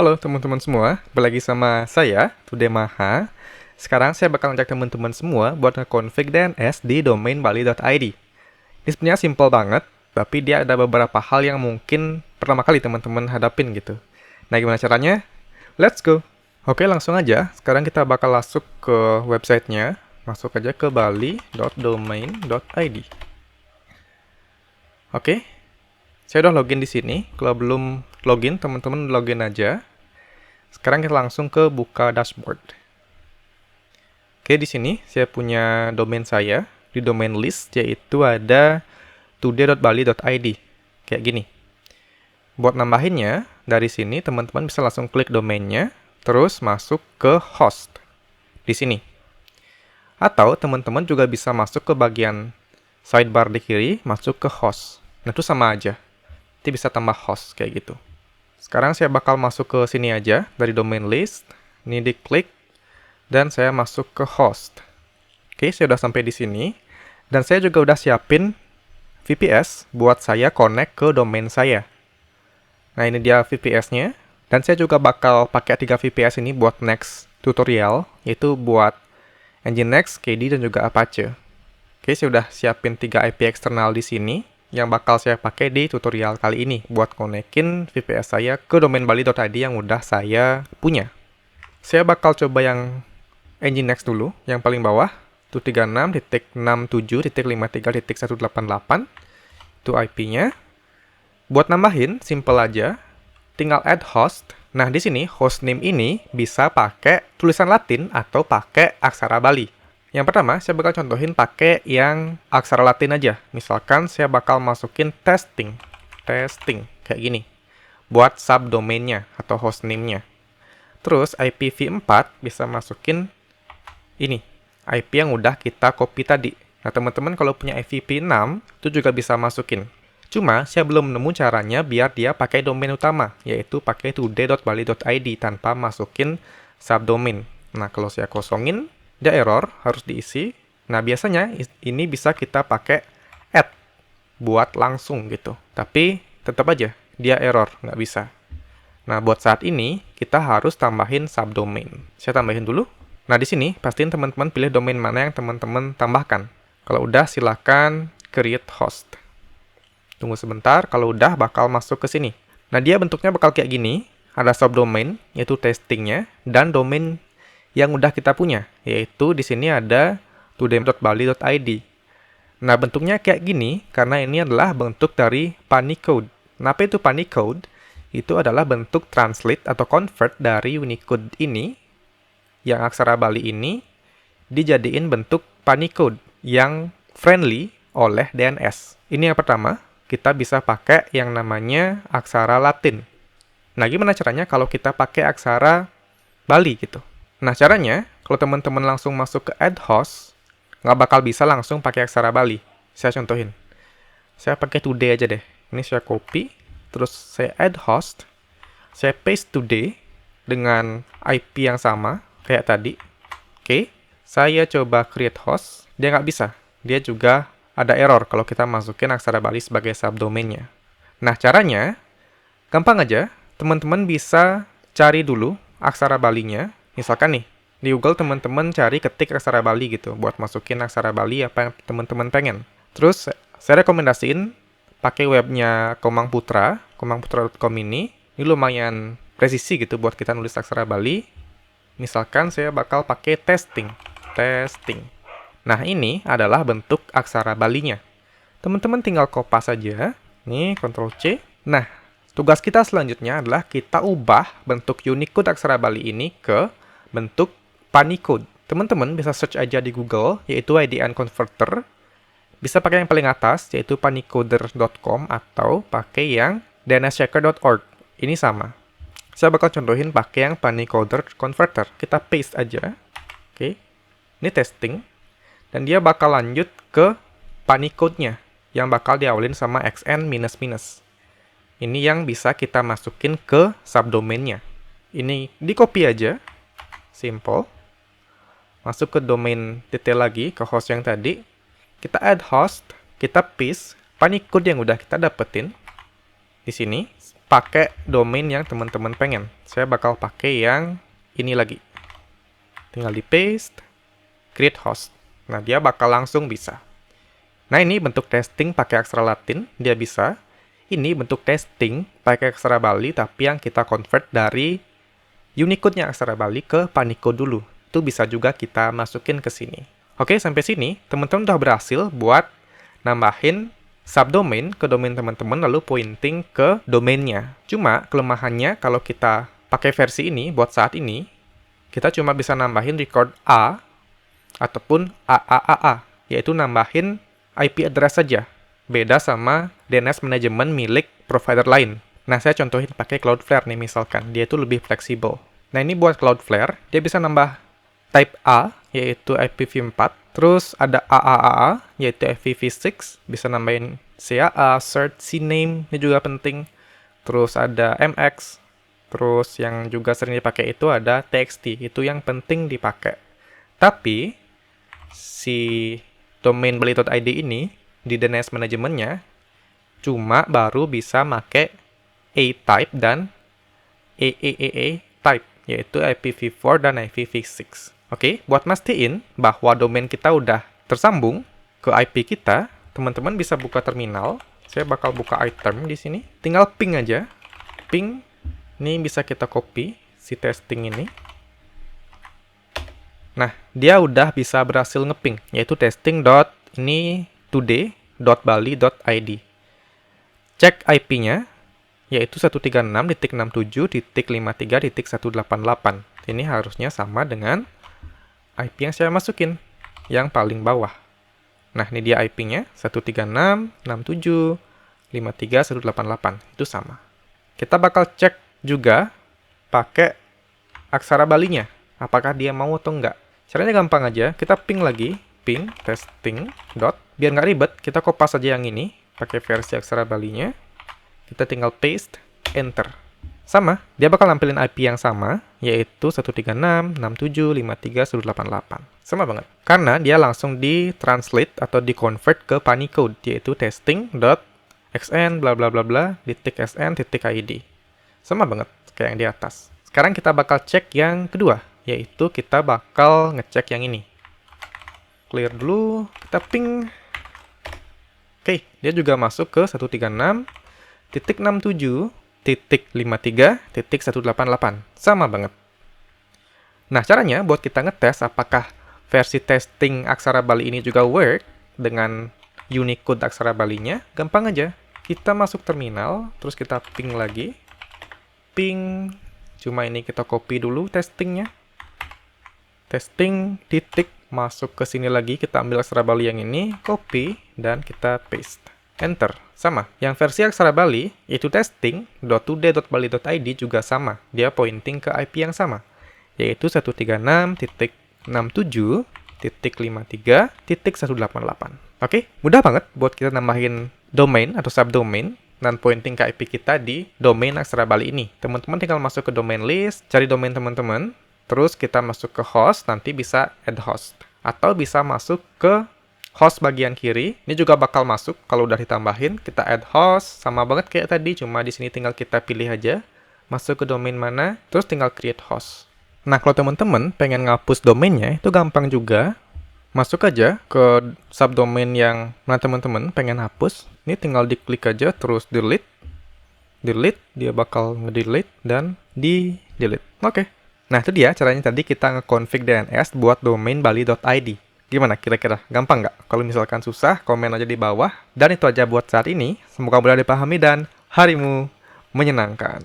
Halo teman-teman semua, kembali lagi sama saya, Tude Maha. Sekarang saya bakal ngajak teman-teman semua buat nge-config DNS di domain bali.id. Ini sebenarnya simple banget, tapi dia ada beberapa hal yang mungkin pertama kali teman-teman hadapin gitu. Nah, gimana caranya? Let's go! Oke, langsung aja. Sekarang kita bakal masuk ke websitenya. Masuk aja ke bali.domain.id. Oke, saya udah login di sini. Kalau belum login, teman-teman login aja. Sekarang kita langsung ke buka dashboard. Oke, di sini saya punya domain saya. Di domain list, yaitu ada today.bali.id. Kayak gini. Buat nambahinnya, dari sini teman-teman bisa langsung klik domainnya, terus masuk ke host. Di sini. Atau teman-teman juga bisa masuk ke bagian sidebar di kiri, masuk ke host. Nah, itu sama aja. Nanti bisa tambah host, kayak gitu. Sekarang saya bakal masuk ke sini aja, dari domain list. Ini diklik, dan saya masuk ke host. Oke, saya udah sampai di sini. Dan saya juga udah siapin VPS buat saya connect ke domain saya. Nah, ini dia VPS-nya. Dan saya juga bakal pakai 3 VPS ini buat next tutorial, yaitu buat Nginx, KD, dan juga Apache. Oke, saya udah siapin 3 IP eksternal di sini yang bakal saya pakai di tutorial kali ini buat konekin VPS saya ke domain bali.id yang udah saya punya. Saya bakal coba yang Nginx dulu, yang paling bawah, 136.67.53.188, itu IP-nya. Buat nambahin, simple aja, tinggal add host. Nah, di sini hostname ini bisa pakai tulisan Latin atau pakai aksara Bali. Yang pertama, saya bakal contohin pakai yang aksara Latin aja. Misalkan saya bakal masukin testing, kayak gini, buat subdomainnya atau hostname-nya. Terus IPv4 bisa masukin ini, IP yang udah kita copy tadi. Nah, teman-teman kalau punya IPv6, itu juga bisa masukin. Cuma, saya belum nemu caranya biar dia pakai domain utama, yaitu pakai today.bali.id tanpa masukin subdomain. Nah, kalau saya kosongin, dia error, harus diisi. Nah, biasanya ini bisa kita pakai add buat langsung gitu. Tapi, tetap aja, dia error, nggak bisa. Nah, buat saat ini, kita harus tambahin subdomain. Saya tambahin dulu. Nah, di sini, pastiin teman-teman pilih domain mana yang teman-teman tambahkan. Kalau udah, silakan create host. Tunggu sebentar, kalau udah bakal masuk ke sini. Nah, dia bentuknya bakal kayak gini. Ada subdomain, yaitu testingnya, dan domain yang udah kita punya, yaitu di sini ada today.bali.id. Nah, bentuknya kayak gini karena ini adalah bentuk dari Punycode. Nah, apa itu Punycode? Itu adalah bentuk translate atau convert dari Unicode ini, yang aksara Bali ini, dijadiin bentuk Punycode yang friendly oleh DNS. Ini yang pertama, kita bisa pakai yang namanya aksara Latin. Nah, gimana caranya kalau kita pakai aksara Bali gitu? Nah, caranya, kalau teman-teman langsung masuk ke add host, nggak bakal bisa langsung pakai aksara Bali. Saya contohin. Saya pakai today aja deh. Ini saya copy, terus saya add host, saya paste today dengan IP yang sama, kayak tadi. Oke, saya coba create host, dia nggak bisa. Dia juga ada error kalau kita masukin aksara Bali sebagai subdomainnya. Nah, caranya, gampang aja. Teman-teman bisa cari dulu aksara Balinya. Misalkan nih, di Google teman-teman cari ketik aksara Bali gitu, buat masukin aksara Bali apa yang teman-teman pengen. Terus, saya rekomendasiin pakai webnya Komang Putra, komangputra.com ini lumayan presisi gitu buat kita nulis aksara Bali. Misalkan saya bakal pakai testing. Nah, ini adalah bentuk aksara Balinya. Teman-teman tinggal kopas saja. Nih, Ctrl C. Nah, tugas kita selanjutnya adalah kita ubah bentuk Unicode aksara Bali ini ke bentuk Punycode. Teman-teman bisa search aja di Google, yaitu IDN Converter. Bisa pakai yang paling atas, yaitu punycoder.com, atau pakai yang dnschecker.org. Ini sama. Saya bakal contohin pakai yang Punycoder Converter. Kita paste aja. Oke. Ini testing. Dan dia bakal lanjut ke Punycode-nya, yang bakal diawalin sama xn-. Ini yang bisa kita masukin ke subdomainnya. Ini di copy aja. Simple. Masuk ke domain detail lagi, ke host yang tadi. Kita add host, kita paste Punycode yang udah kita dapetin di sini. pakai domain yang teman-teman pengen. Saya bakal pakai yang ini lagi. Tinggal di paste, create host. Nah, dia bakal langsung bisa. Nah, ini bentuk testing pakai aksara Latin, dia bisa. Ini bentuk testing pakai aksara Bali, tapi yang kita convert dari Unicode-nya aksara Bali ke Panicode dulu. Itu bisa juga kita masukin ke sini. Oke, sampai sini, teman-teman udah berhasil buat nambahin subdomain ke domain teman-teman lalu pointing ke domainnya. Cuma kelemahannya kalau kita pakai versi ini buat saat ini, kita cuma bisa nambahin record A ataupun AAAA, yaitu nambahin IP address saja. Beda sama DNS management milik provider lain. Nah, saya contohin pakai Cloudflare nih misalkan, dia itu lebih fleksibel. Nah, ini buat Cloudflare, dia bisa nambah type A, yaitu IPv4. Terus ada AAAA, yaitu IPv6, bisa nambahin CAA, cert, CNAME, ini juga penting. Terus ada MX, terus yang juga sering dipakai itu ada TXT, itu yang penting dipakai. Tapi, si domain bali.id ini, di DNS manajemennya, cuma baru bisa pakai A-type dan AAAA type, yaitu IPv4 dan IPv6. Oke, buat mastiin bahwa domain kita udah tersambung ke IP kita, teman-teman bisa buka terminal. Saya bakal buka item di sini. Tinggal ping aja. Ping, ini bisa kita copy si testing ini. Nah, dia udah bisa berhasil ngeping, yaitu testing.ini today.bali.id. Cek IP-nya, yaitu 136.67.53.188. Ini harusnya sama dengan IP yang saya masukin, yang paling bawah. Nah, ini dia IP-nya, 136.67.53.188. Itu sama. Kita bakal cek juga pakai aksara Balinya. Apakah dia mau atau enggak. Caranya gampang aja, kita ping lagi, ping testing dot. Biar nggak ribet, kita kopas aja yang ini, pakai versi aksara Balinya. Kita tinggal paste, enter. Sama, dia bakal nampilin IP yang sama, yaitu 136.67.53.188. Sama banget. Karena dia langsung di-translate atau di-convert ke Panicode, yaitu testing.xn bla bla bla bla .sn.id. Sama banget kayak yang di atas. Sekarang kita bakal cek yang kedua, yaitu kita bakal ngecek yang ini. Clear dulu, kita ping. Oke, dia juga masuk ke 136.67.53.188. Sama banget. Nah, caranya buat kita ngetes apakah versi testing aksara Bali ini juga work dengan Unicode aksara Balinya, gampang aja. Kita masuk terminal, terus kita ping lagi. Ping, cuma ini kita copy dulu testingnya. Testing, titik, masuk ke sini lagi, kita ambil aksara Bali yang ini, copy, dan kita paste. Enter. Sama. Yang versi aksara Bali, yaitu testing.today.bali.id juga sama. Dia pointing ke IP yang sama, yaitu 136.67.53.188. Oke, mudah banget buat kita nambahin domain atau subdomain dan pointing ke IP kita di domain aksara Bali ini. Teman-teman tinggal masuk ke domain list, cari domain teman-teman, terus kita masuk ke host, nanti bisa add host. Atau bisa masuk ke host bagian kiri, ini juga bakal masuk kalau udah ditambahin. Kita add host, sama banget kayak tadi, cuma di sini tinggal kita pilih aja, masuk ke domain mana, terus tinggal create host. Nah, kalau teman-teman pengen ngapus domainnya, itu gampang juga. Masuk aja ke subdomain yang mana teman-teman pengen hapus. Ini tinggal diklik aja, terus delete. Delete, dia bakal ngedelete dan di-delete. Oke. Nah, itu dia caranya tadi kita nge-config DNS buat domain bali.id. Gimana kira-kira? Gampang nggak? Kalau misalkan susah, komen aja di bawah. Dan itu aja buat saat ini. Semoga mudah dipahami dan harimu menyenangkan.